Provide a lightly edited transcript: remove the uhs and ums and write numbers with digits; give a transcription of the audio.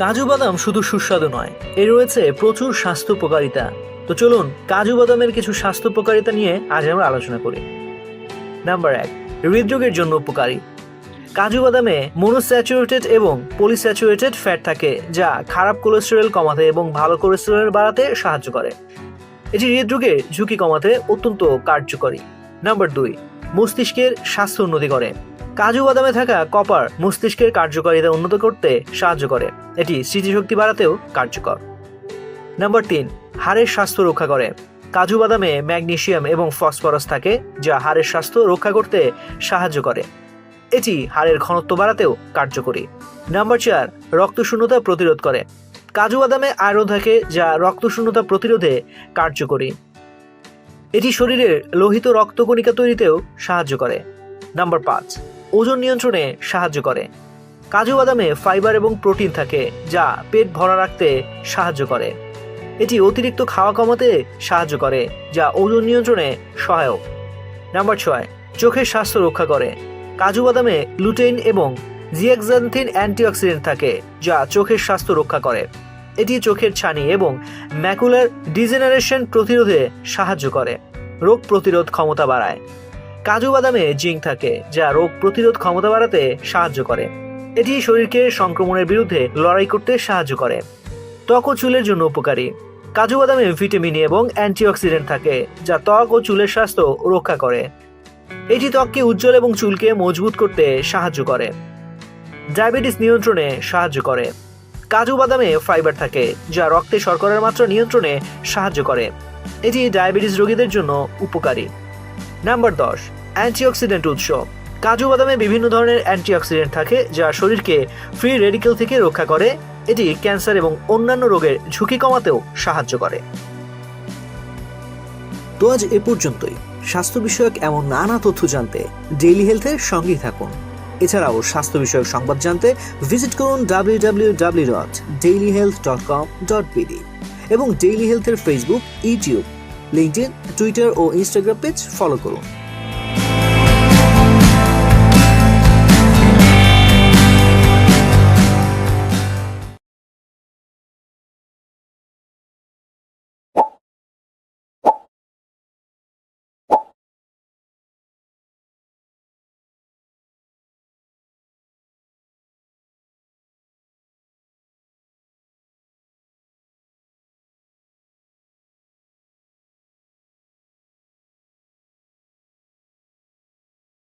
কাজু বাদাম শুধু সুস্বাদু নয়, এর রয়েছে প্রচুর স্বাস্থ্য উপকারিতা। তো চলুন কাজু বাদামের কিছু স্বাস্থ্য উপকারিতা নিয়ে আজ আমরা আলোচনা করি। নাম্বার 1, হৃদরোগের জন্য উপকারী। কাজু বাদামে মনোস্যাচুরেটেড এবং পলিস্যাচুরেটেড ফ্যাট থাকে, যা খারাপ কোলেস্টেরল কমাতে এবং ভালো কোলেস্টেরল বাড়াতে সাহায্য করে। এটি হৃদরোগের ঝুঁকি কমাতে অত্যন্ত কার্যকরী। নাম্বার 2, মস্তিষ্কের স্বাস্থ্য উন্নতি করে। কাজু বাদামে থাকা কপার মস্তিষ্কের কার্যকারিতা উন্নত করতে সাহায্য করে, এটি স্মৃতিশক্তি বাড়াতেও কার্যকর। নাম্বার 3, হাড়ের স্বাস্থ্য রক্ষা করে। কাজু বাদামে ম্যাগনেসিয়াম এবং ফসফরাস থাকে, যা হাড়ের স্বাস্থ্য রক্ষা করতে সাহায্য করে, এটি হাড়ের ঘনত্ব বাড়াতেও কার্যকরী। নাম্বার 4, রক্তশূন্যতা প্রতিরোধ করে। কাজু বাদামে আয়রন থাকে, যা রক্তশূন্যতা প্রতিরোধে কার্যকরী, এটি শরীরের লোহিত রক্তকণিকা তৈরিতেও সাহায্য করে। নাম্বার 5, ওজন নিয়ন্ত্রণে সাহায্য করে। কাজু বাদামে ফাইবার এবং প্রোটিন থাকে, যা পেট ভরা রাখতে সাহায্য করে, এটি অতিরিক্ত খাওয়া কমাতে সাহায্য করে, যা ওজন নিয়ন্ত্রণে সহায়ক। নাম্বার 6, চোখের স্বাস্থ্য রক্ষা করে। কাজু বাদামে গ্লুটেন এবং জিয়াক্সান্থিন অ্যান্টিঅক্সিডেন্ট থাকে, যা চোখের স্বাস্থ্য রক্ষা করে, এটি চোখের ছানি এবং ম্যাকুলার ডিজেনারেশন প্রতিরোধে সাহায্য করে, রোগ প্রতিরোধ ক্ষমতা বাড়ায়। কাজু বাদামে জিঙ্ক থাকে, যা রোগ প্রতিরোধ ক্ষমতা বাড়াতে সাহায্য করে, এটি শরীরকে সংক্রমণের বিরুদ্ধে লড়াই করতে সাহায্য করে। ত্বক ও চুলের জন্য উপকারী। কাজু বাদামে ভিটামিন এবং অ্যান্টিঅক্সিডেন্ট থাকে, যা ত্বক ও চুলের স্বাস্থ্য রক্ষা করে, এটি ত্বককে উজ্জ্বল এবং চুলকে মজবুত করতে সাহায্য করে। ডায়াবেটিস নিয়ন্ত্রণে সাহায্য করে। কাজু বাদামে ফাইবার থাকে, যা রক্তে শর্করার মাত্রা নিয়ন্ত্রণে সাহায্য করে, এটি ডায়াবেটিস রোগীদের জন্য উপকারী। নাম্বার 10, অ্যান্টিঅক্সিডেন্ট উৎস। কাজু বাদামে বিভিন্ন ধরনের অ্যান্টিঅক্সিডেন্ট থাকে, যা শরীরকে ফ্রি রেডিকেল থেকে রক্ষা করে, এটি ক্যান্সার এবং অন্যান্য রোগের ঝুঁকি কমাতেও সাহায্য করে। তো আজ এ পর্যন্তই। স্বাস্থ্য বিষয়ক এমন নানা তথ্য জানতে ডেইলি হেলথের সঙ্গেই থাকুন। এছাড়াও স্বাস্থ্য বিষয়ক সংবাদ জানতে ভিজিট করুন www.dailyhealth.com.bd এবং ডেইলি হেলথের ফেসবুক, ইউটিউব, লিঙ্কডইন, টুইটার ও ইনস্টাগ্রাম পেজ ফলো করুন।